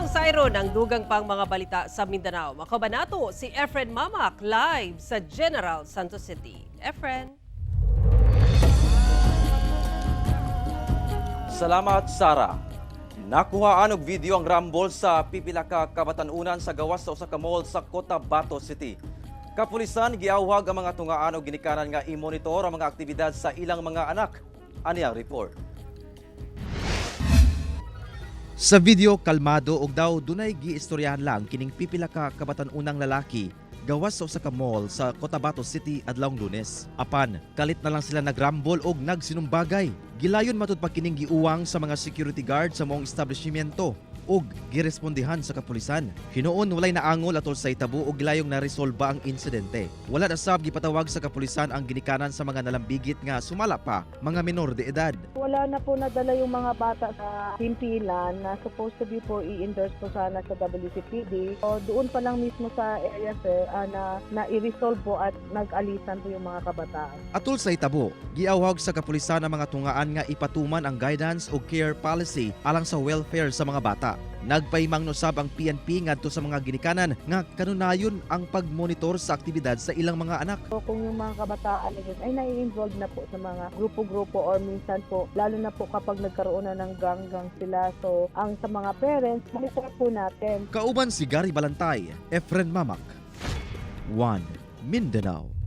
Sayro ng dugang pang mga balita sa Mindanao. Makabanato si Efren Mamak live sa General Santos City. Efren. Salamat, Sara. Nakuhaan og video ang rambol sa pipila ka kabatanunan sa gawas sa usa ka mall sa Cotabato City. Kapulisan giawhag ang mga tungaan og ginikanan nga i-monitor ang mga aktibidad sa ilang mga anak. Ani ang report. Sa video, kalmado og daw dunay giistoryahan lang kining pipila ka kabatan-unang lalaki gawas sa usa ka mall sa Cotabato City adlawng Lunes. Apan, kalit na lang sila nagrambol og nagsinumbagay. Gilayon matud pa kining giuwang sa mga security guard sa moong establishmento og girespondihan sa kapulisan. Hinuon walay naangol atol sa hitabo og gilayong naresolba ang insidente. Wala na sab gipatawag sa kapulisan ang ginikanan sa mga nalambigit nga sumala pa mga menor de edad. Wala na po nadala yung mga bata sa himpilan na supposed to be po i-endorse po sana sa WCPD. So, doon pa lang mismo sa area sir na i-resolve po at nag-alisan po yung mga kabataan. Atol sa hitabo, giawhag sa kapulisan ang mga tungaan nga ipatuman ang guidance o care policy alang sa welfare sa mga bata. Nagpahimang nosab ang PNP ngadto sa mga ginikanan nga kanunayon ang pagmonitor sa aktibidad sa ilang mga anak. So, kung yung mga kabataan ay nai-involve na po sa mga grupo-grupo or minsan po, lalo na po kapag nagkaroon na ng gang-gang sila. So, ang sa mga parents, monitor po natin. Kauban si Gary Balantay, Efren Mamak, One Mindanao.